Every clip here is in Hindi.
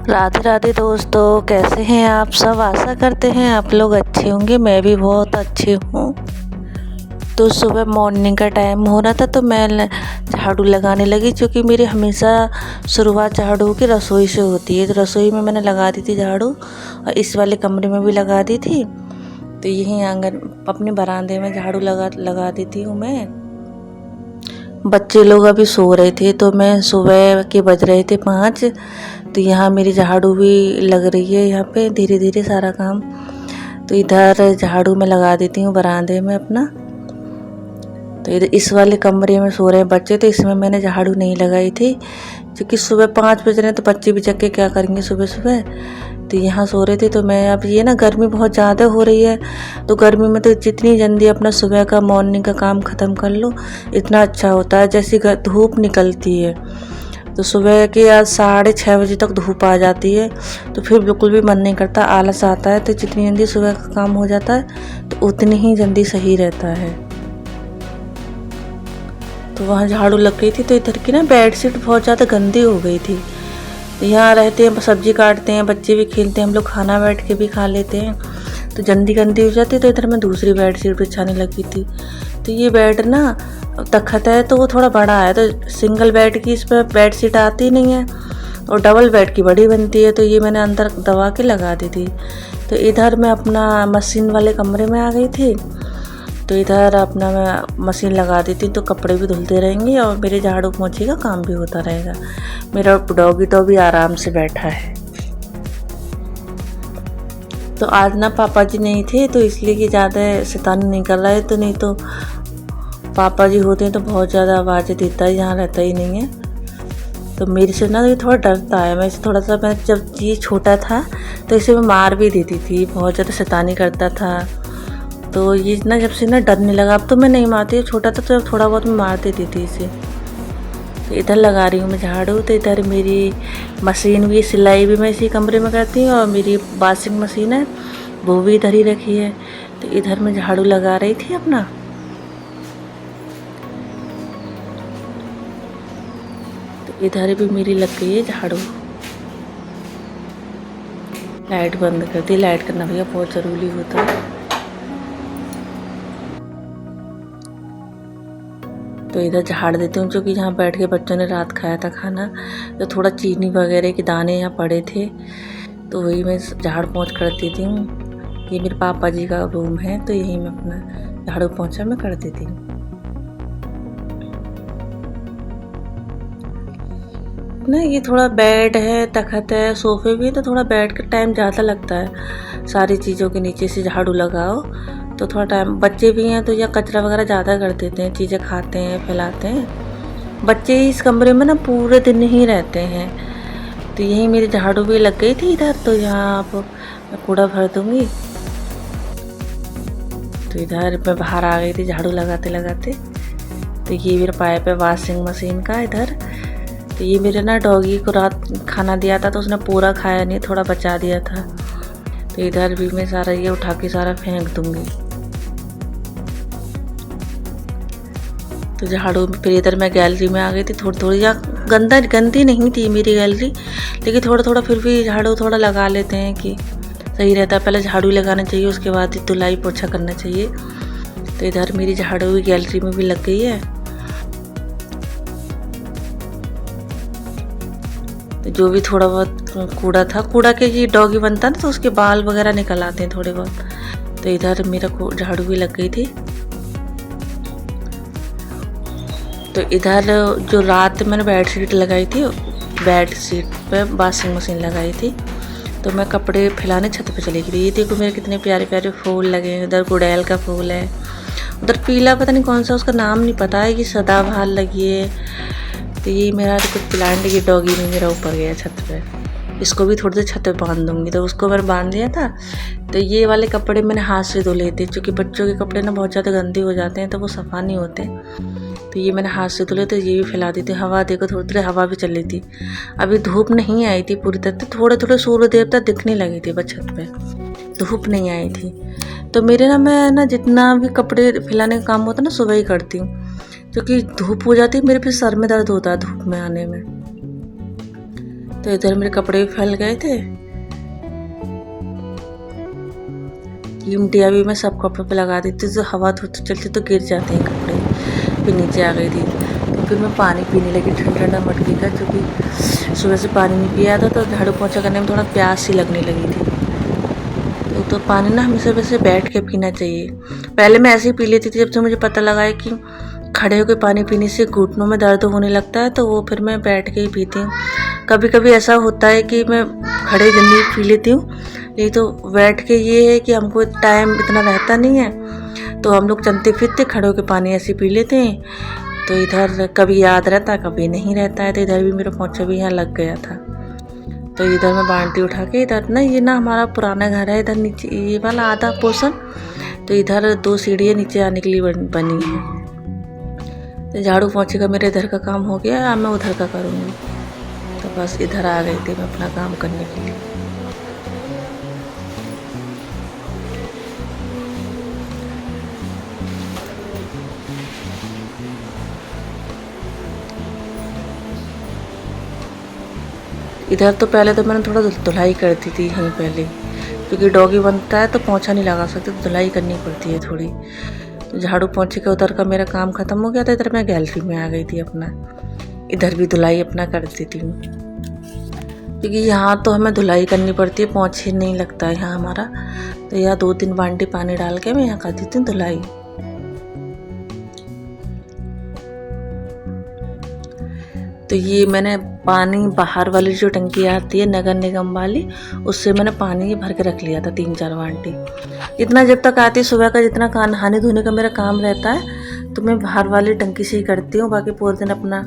राधे राधे दोस्तों, कैसे हैं आप सब। आशा करते हैं आप लोग अच्छे होंगे। मैं भी बहुत अच्छी हूँ। तो सुबह मॉर्निंग का टाइम हो रहा था तो मैं झाड़ू लगाने लगी, क्योंकि मेरी हमेशा शुरुआत झाड़ू की रसोई से होती है। तो रसोई में मैंने लगा दी थी झाड़ू, और इस वाले कमरे में भी लगा दी थी। तो यहीं आंगन अपने बरामदे में झाड़ू लगा देती हूँ मैं। बच्चे लोग अभी सो रहे थे, तो मैं सुबह के बज रहे थे 5। तो यहाँ मेरी झाड़ू भी लग रही है, यहाँ पे धीरे धीरे सारा काम। तो इधर झाड़ू में लगा देती हूँ बरामदे में अपना। तो इधर इस वाले कमरे में सो रहे हैं बच्चे, तो इसमें मैंने झाड़ू नहीं लगाई थी, क्योंकि सुबह 5 बज रहे हैं तो बच्चे भी जग के क्या करेंगे सुबह सुबह। तो यहाँ सो रहे थे। तो मैं अब ये ना गर्मी बहुत ज़्यादा हो रही है, तो गर्मी में तो जितनी जल्दी अपना सुबह का मॉर्निंग का काम ख़त्म कर लो इतना अच्छा होता है। जैसी धूप निकलती है तो सुबह के आज 6:30 बजे तक धूप आ जाती है, तो फिर बिल्कुल भी मन नहीं करता, आलस आता है। तो जितनी जल्दी सुबह का काम हो जाता है तो उतनी ही जल्दी सही रहता है। तो वहाँ झाड़ू लग गई थी, तो इधर की ना बेडशीट बहुत ज़्यादा गंदी हो गई थी। यहाँ रहते हैं, सब्जी काटते हैं, बच्चे भी खेलते हैं, हम लोग खाना बैठ के भी खा लेते हैं, तो जल्दी गंदी हो जाती है। तो इधर मैं दूसरी बेडशीट बिछाने लगी थी। तो ये बेड ना तख्त है, तो वो थोड़ा बड़ा है, तो सिंगल बेड की इस पर बेडशीट आती नहीं है, और डबल बेड की बड़ी बनती है। तो ये मैंने अंदर दबा के लगा दी थी। तो इधर मैं अपना मशीन वाले कमरे में आ गई थी। तो इधर अपना मैं मशीन लगा देती तो कपड़े भी धुलते रहेंगे और मेरे झाड़ू पोंछे का काम भी होता रहेगा। मेरा डॉगी तो भी आराम से बैठा है। तो आज ना पापा जी नहीं थे, तो इसलिए कि ज़्यादा शैतानी नहीं कर रहा है। तो नहीं तो पापा जी होते हैं तो बहुत ज़्यादा आवाज़ें देता है, यहाँ रहता ही नहीं है। तो मेरे से ना ये थोड़ा डरता है। मैं थोड़ा सा, मैं जब ये छोटा था तो इसे मैं मार भी देती थी, बहुत ज़्यादा शैतानी करता था। तो ये ना जब से ना डरने लगा, अब तो मैं नहीं मारती। छोटा था तो थोड़ा बहुत मैं मार देती थी इसे। तो इधर लगा रही हूँ मैं झाड़ू। तो इधर मेरी मशीन भी, सिलाई भी मैं इसी कमरे में करती हूँ, और मेरी वॉशिंग मशीन है वो भी इधर ही रखी है। तो इधर मैं झाड़ू लगा रही थी अपना। तो इधर भी मेरी लग गई है झाड़ू। लाइट बंद कर दी। लाइट करना भैया बहुत ज़रूरी होता है। तो इधर झाड़ देती हूँ, क्योंकि यहाँ बैठ के बच्चों ने रात खाया था खाना, तो थोड़ा चीनी वगैरह के दाने यहाँ पड़े थे, तो वही मैं झाड़ पोंछ कर देती हूँ। ये मेरे पापा जी का रूम है, तो यही मैं अपना झाड़ू पोंछा मैं कर देती हूँ। ना ये थोड़ा बेड है, तखत है, सोफे भी है, तो थोड़ा बैठ कर टाइम ज़्यादा लगता है। सारी चीज़ों के नीचे से झाड़ू लगाओ तो थोड़ा टाइम। बच्चे भी हैं तो यह कचरा वगैरह ज़्यादा कर देते हैं, चीज़ें खाते हैं, फैलाते हैं। बच्चे इस कमरे में ना पूरे दिन ही रहते हैं। तो यही मेरी झाड़ू भी लग गई थी इधर। तो यहाँ आप मैं कूड़ा भर दूँगी। तो इधर मैं बाहर आ गई थी झाड़ू लगाते लगाते। तो ये मेरा पाइप है वॉशिंग मशीन का इधर। तो ये मेरे ना डॉगी को रात खाना दिया था, तो उसने पूरा खाया नहीं, थोड़ा बचा दिया था। तो इधर भी मैं सारा ये उठा के सारा फेंक दूँगी। तो झाड़ू फिर इधर मैं गैलरी में आ गई थी। थोड़ी थोड़ी, यहाँ गंदी नहीं थी मेरी गैलरी, लेकिन थोड़ा थोड़ा फिर भी झाड़ू थोड़ा लगा लेते हैं कि सही रहता है। पहले झाड़ू लगाना चाहिए, उसके बाद ही धुलाई पोछा करना चाहिए। तो इधर मेरी झाड़ू भी गैलरी में भी लग गई है। तो जो भी थोड़ा बहुत कूड़ा था, कूड़ा के ये डॉगी बनता ना, तो उसके बाल वगैरह निकल आते हैं थोड़े बहुत। तो इधर मेरा झाड़ू भी लग गई थी। तो इधर जो रात मैंने बेडशीट लगाई थी, बेडशीट पे वॉशिंग मशीन लगाई थी, तो मैं कपड़े फैलाने छत पे चली गई। ये देखो मेरे कितने प्यारे प्यारे फूल लगे हैं। उधर गुड़ैल का फूल है, उधर पीला पता नहीं कौन सा, उसका नाम नहीं पता है। ये सदाबहार लगी है। तो ये मेरा कुछ प्लांट, ये डॉगी में मेरा ऊपर गया छत पे। इसको भी थोड़ी देर छत पे बांध दूँगी। तो उसको मैंने बांध दिया था। तो ये वाले कपड़े मैंने हाथ से धो लिए थे, क्योंकि बच्चों के कपड़े ना बहुत ज़्यादा गंदे हो जाते हैं, तो वो सफ़ा नहीं होते। तो ये मैंने हाथ से धुले। तो ये भी फैला दी थी। हवा देखो, थोड़ी देर हवा भी चल रही थी। अभी धूप नहीं आई थी पूरी तरह, थोड़े थोड़े सूर्य देवता दिखने लगी थी बस छत पे, धूप नहीं आई थी। तो मेरे ना, मैं ना जितना भी कपड़े फैलाने का काम होता है ना, सुबह ही करती हूँ, क्योंकि धूप हो जाती है। मेरे फिर सर में दर्द होता है धूप में आने में। तो इधर मेरे कपड़े भी फैल गए थे। चिमटियाँ भी मैं सब कपड़ों पे लगा देती, जो हवा चलती तो गिर जाते हैं कपड़े। फिर नीचे आ गई थी, तो फिर मैं पानी पीने लगी ठंडा मटके का, क्योंकि सुबह से पानी नहीं पिया था तो झाड़ू पोंछा करने में थोड़ा प्यास सी लगने लगी थी। तो पानी ना हमेशा वैसे बैठ के पीना चाहिए। पहले मैं ऐसे ही पी लेती थी, जब से मुझे पता लगा है कि खड़े होकर पानी पीने से घुटनों में दर्द होने लगता है, तो वो फिर मैं बैठ के ही पीती हूँ। कभी कभी ऐसा होता है कि मैं खड़े जल्दी पी लेती हूँ, नहीं तो बैठ के ये है कि हमको टाइम इतना रहता नहीं है, तो हम लोग चलते फिरते खड़े होकर पानी ऐसे पी लेते हैं। तो इधर कभी याद रहता है, कभी नहीं रहता है। तो इधर भी मेरा पोंछा भी यहाँ लग गया था। तो इधर मैं बाल्टी उठा के, इधर ना ये ना हमारा पुराना घर है, इधर नीचे ये वाला आधा पोर्शन, तो इधर 2 सीढ़ियाँ नीचे आने के लिए बनी है। तो झाड़ू पोंछे का मेरे इधर का काम हो गया, अब मैं उधर का करूँगी। तो बस इधर आ गई थी मैं अपना काम करने के लिए। इधर तो पहले तो मैंने थोड़ा धुलाई कर दी थी यहीं पहले, क्योंकि डॉगी बनता है तो पोंछा नहीं लगा सकते, तो धुलाई करनी पड़ती है थोड़ी। तो झाड़ू पोंछे के उधर का मेरा काम ख़त्म हो गया था। इधर मैं गैलरी में आ गई थी अपना, इधर भी धुलाई अपना कर देती हूँ, क्योंकि यहाँ तो हमें धुलाई करनी पड़ती है, पोंछे नहीं लगता है यहाँ हमारा। तो यहाँ 2-3 बाल्टी पानी डाल के मैं यहाँ कर देती हूँ धुलाई। तो ये मैंने पानी बाहर वाली जो टंकी आती है नगर निगम वाली, उससे मैंने पानी भर के रख लिया था 3-4 बाल्टी। इतना जब तक आती सुबह का, जितना नहाने धोने का मेरा काम रहता है, तो मैं बाहर वाली टंकी से ही करती हूँ। बाकी पूरे दिन अपना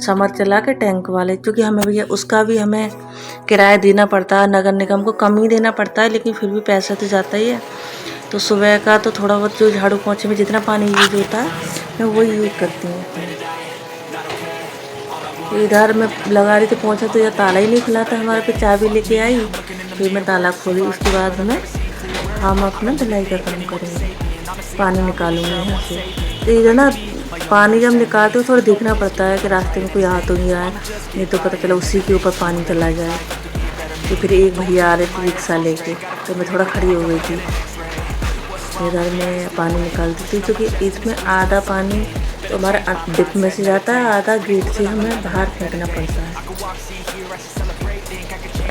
समर चला के टैंक वाले, क्योंकि हमें भी उसका भी हमें किराया देना पड़ता है, नगर निगम को कम ही देना पड़ता है, लेकिन फिर भी पैसा तो जाता ही है। तो सुबह का तो थोड़ा बहुत जो झाड़ू पोंछे में जितना पानी यूज होता है मैं वही यूज करती हूँ। तो इधर मैं लगा रही थी पोंछा, तो यह ताला ही नहीं खुला था हमारे पे। चाबी लेके आई, फिर मैं ताला खोली, उसके बाद हम अपना धुलाई का काम करेंगे, पानी निकालूंगी यहाँ से। तो इधर ना पानी जब निकालते हो थोड़ा देखना पड़ता है कि रास्ते में कोई आ तो नहीं रहा है, नहीं तो पता चला उसी के ऊपर पानी चला जाए। तो फिर एक भैया आ रहे थे रिक्शा लेके, तो मैं थोड़ा खड़ी हो गई थी। इधर मैं पानी निकालती थी, क्योंकि इसमें आधा पानी तो हमारे डिप में से जाता है, आधा गेट से हमें बाहर फेंकना पड़ता है।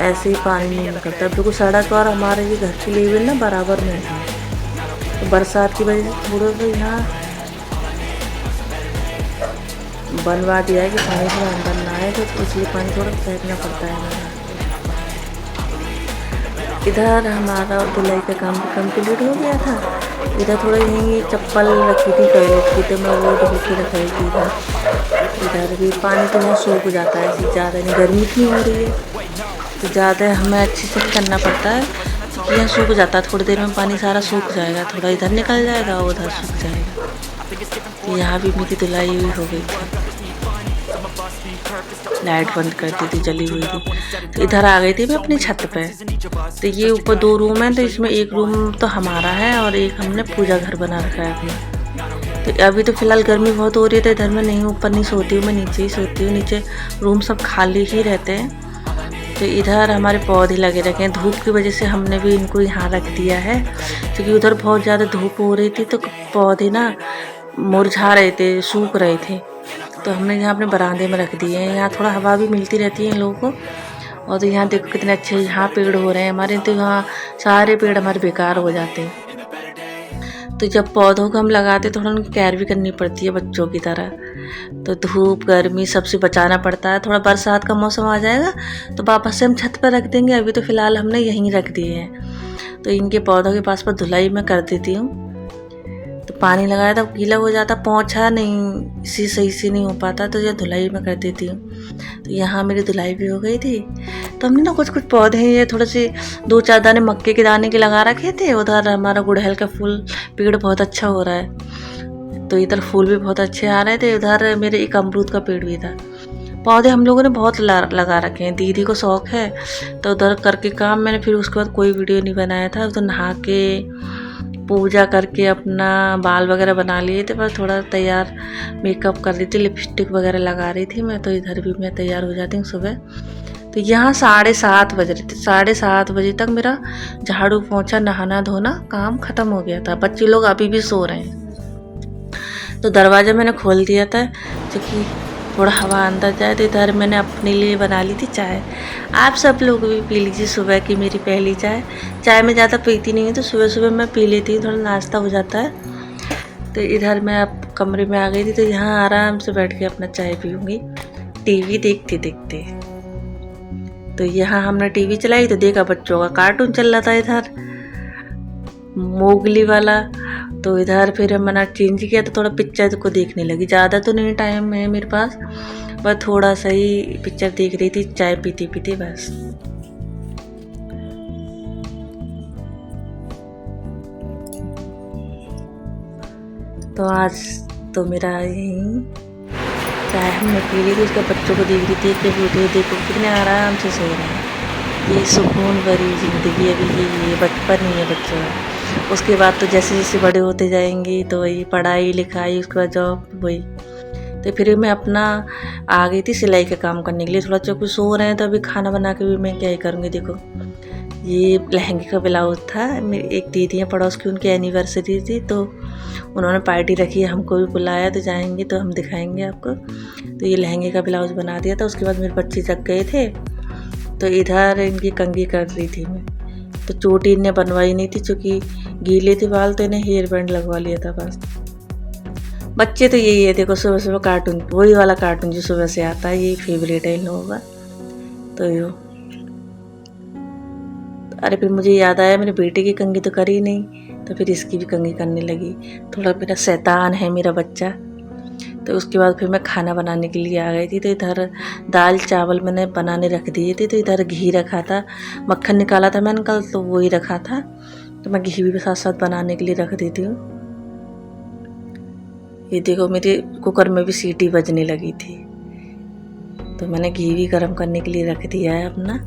ऐसे ही पानी नहीं निकलता, बिल्कुल सड़क और हमारे ये घर के लेवल ना बराबर में है। तो बरसात की वजह से थोड़ा सा यहाँ बनवा दिया है कि पानी थोड़ा अंदर ना आए, तो इसलिए पानी थोड़ा फेंकना पड़ता है हमारा। इधर हमारा धुलाई का काम भी कम्प्लीट हो गया था। इधर थोड़ा यहीं चप्पल रखी थी टॉयलेट की, तो मैं वो धो के रख रही थी इधर भी पानी तो यहाँ सूख जाता है, ऐसी ज़्यादा नहीं, गर्मी इतनी हो रही है तो ज़्यादा हमें अच्छे से करना पड़ता है, क्योंकि यहाँ सूख जाता है। थोड़ी देर में पानी सारा सूख जाएगा, थोड़ा इधर निकल जाएगा और उधर सूख जाएगा। तो यहाँ भी मेरी धुलाई हुई हो गई थी, लाइट बंद कर दी थी, जली हुई थी। तो इधर आ गई थी मैं अपनी छत पे। तो ये ऊपर 2 रूम है, तो इसमें एक रूम तो हमारा है और एक हमने पूजा घर बना रखा है अपना। तो अभी तो फिलहाल गर्मी बहुत हो रही है, तो इधर मैं नहीं ऊपर नहीं सोती हूँ, मैं नीचे ही सोती हूँ। नीचे रूम सब खाली ही रहते हैं। तो इधर हमारे पौधे लगे रखे हैं, धूप की वजह से हमने भी इनको यहाँ रख दिया है, क्योंकि उधर बहुत ज़्यादा धूप हो रही थी, तो पौधे ना मुरझा रहे थे, सूख रहे थे। तो हमने यहाँ अपने बरामदे में रख दिए हैं, यहाँ थोड़ा हवा भी मिलती रहती है इन लोगों को। और तो यहाँ देखो कितने अच्छे यहाँ पेड़ हो रहे हैं हमारे, तो यहाँ सारे पेड़ हमारे बेकार हो जाते हैं। तो जब पौधों को हम लगाते थोड़ा उनकी केयर भी करनी पड़ती है बच्चों की तरह। तो धूप गर्मी सबसे बचाना पड़ता है। थोड़ा बरसात का मौसम आ जाएगा तो वापस से हम छत पर रख देंगे, अभी तो फ़िलहाल हमने यहीं रख दिए हैं। तो इनके पौधों के पास पर धुलाई मैं कर देती हूँ। तो पानी लगाया था गीला हो जाता, पोंछा नहीं इसी सही से नहीं हो पाता, तो यह धुलाई मैं कर देती हूँ। तो यहाँ मेरी धुलाई भी हो गई थी। तो हमने ना कुछ कुछ पौधे ये थोड़े से 2-4 दाने मक्के के दाने के लगा रखे थे। उधर हमारा गुड़हल का फूल पेड़ बहुत अच्छा हो रहा है, तो इधर फूल भी बहुत अच्छे आ रहे थे। उधर मेरे एक अमरूद का पेड़ भी था। पौधे हम लोगों ने बहुत लगा रखे हैं, दीदी को शौक़ है, तो उधर करके काम मैंने फिर उसके बाद कोई वीडियो नहीं बनाया था। तो नहा के पूजा करके अपना बाल वगैरह बना लिए थे, बस थोड़ा तैयार मेकअप कर रही थी, लिपस्टिक वगैरह लगा रही थी मैं। तो इधर भी मैं तैयार हो जाती हूँ सुबह। तो यहाँ 7:30 बज रहे थे। 7:30 बजे तक मेरा झाड़ू पोंछा नहाना धोना काम ख़त्म हो गया था। बच्चे लोग अभी भी सो रहे हैं। तो दरवाज़ा मैंने खोल दिया था क्योंकि थोड़ा हवा अंदर जाए। तो इधर मैंने अपने लिए बना ली थी चाय। आप सब लोग भी पी लीजिए सुबह की मेरी पहली चाय। चाय मैं ज़्यादा पीती नहीं हूँ, तो सुबह सुबह मैं पी लेती हूँ, थोड़ा नाश्ता हो जाता है। तो इधर मैं अब कमरे में आ गई थी, तो यहाँ आराम से बैठ के अपना चाय पीऊँगी टीवी देखते देखते। तो यहाँ हमने टीवी चलाई तो देखा बच्चों का कार्टून चल रहा था इधर, मोगली वाला। तो इधर फिर मैंने चेंज किया तो थोड़ा पिक्चर को देखने लगी। ज़्यादा तो नहीं टाइम है मेरे पास, पर थोड़ा सा ही पिक्चर देख रही थी चाय पीते पीते बस। तो आज तो मेरा यही चाय हमने पी ली थी, उसका बच्चों को देख रही थी कि वीडियो देखो कितने आराम से सो रहे हैं। ये सुकून भरी ज़िंदगी अभी ये बचपन ही है बच्चों का। उसके बाद तो जैसे जैसे बड़े होते जाएंगे तो वही पढ़ाई लिखाई, उसके बाद जॉब वही। तो फिर मैं अपना आ गई थी सिलाई का काम करने के लिए। थोड़ा चौकू सो रहे हैं तो अभी खाना बना के भी मैं क्या ही करूँगी। देखो ये लहंगे का ब्लाउज था, मेरी एक दीदी है पड़ोस की, उनकी एनिवर्सरी थी तो उन्होंने पार्टी रखी है, हमको भी बुलाया, तो जाएंगे तो हम दिखाएंगे आपको। तो ये लहंगे का ब्लाउज बना दिया था। उसके बाद मेरे बच्चे जग गए थे तो इधर इनकी कंघी कर रही थी मैं। तो चोटी इन्हें बनवाई नहीं थी क्योंकि गीले थे बाल, तो इन्हें हेयर बैंड लगवा लिया था बस। बच्चे तो यही है, देखो सुबह सुबह कार्टून, वही वाला कार्टून जो सुबह से आता है, ये फेवरेट है इन लोगों का। तो यो अरे फिर मुझे याद आया मेरे बेटे की कंघी तो करी नहीं, तो फिर इसकी भी कंघी करने लगी। थोड़ा मेरा शैतान है मेरा बच्चा। तो उसके बाद फिर मैं खाना बनाने के लिए आ गई थी। तो इधर दाल चावल मैंने बनाने रख दिए थे। तो इधर घी रखा था, मक्खन निकाला था मैंने कल, तो वही रखा था। तो मैं घी भी साथ साथ बनाने के लिए रख देती हूँ। ये देखो मेरे कुकर में भी सीटी बजने लगी थी, तो मैंने घी भी गर्म करने के लिए रख दिया है अपना।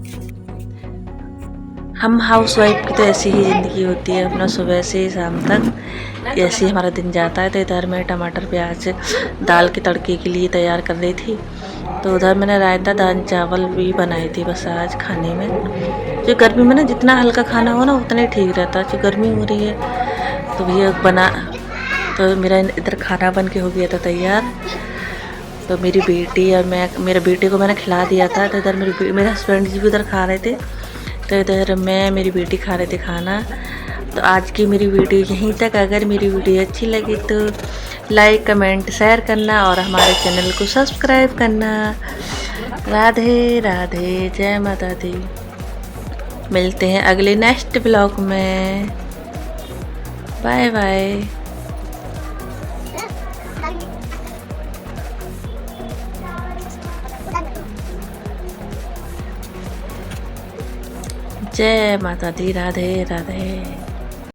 हम हाउस वाइफ की तो ऐसी ही ज़िंदगी होती है, अपना सुबह से शाम तक ऐसे ही हमारा दिन जाता है। तो इधर मैं टमाटर प्याज दाल के तड़के के लिए तैयार कर रही थी। तो उधर मैंने रायता दाल चावल भी बनाई थी बस आज खाने में। जो गर्मी में ना जितना हल्का खाना हो ना उतना ही ठीक रहता है। जो गर्मी हो रही है तो भैया बना, तो मेरा इधर खाना बन के हो गया था तैयार। तो मेरी बेटी और मैं, मेरे बेटे को मैंने खिला दिया था। तो इधर मेरे हस्बैंड जी भी उधर खा रहे थे। तो इधर मैं मेरी बेटी खा रहे थे खाना। तो आज की मेरी वीडियो यहीं तक। अगर मेरी वीडियो अच्छी लगी तो लाइक कमेंट शेयर करना और हमारे चैनल को सब्सक्राइब करना। राधे राधे, जय माता दी। मिलते हैं अगले नेक्स्ट ब्लॉग में। Bye bye. जय माता दी, राधे राधे।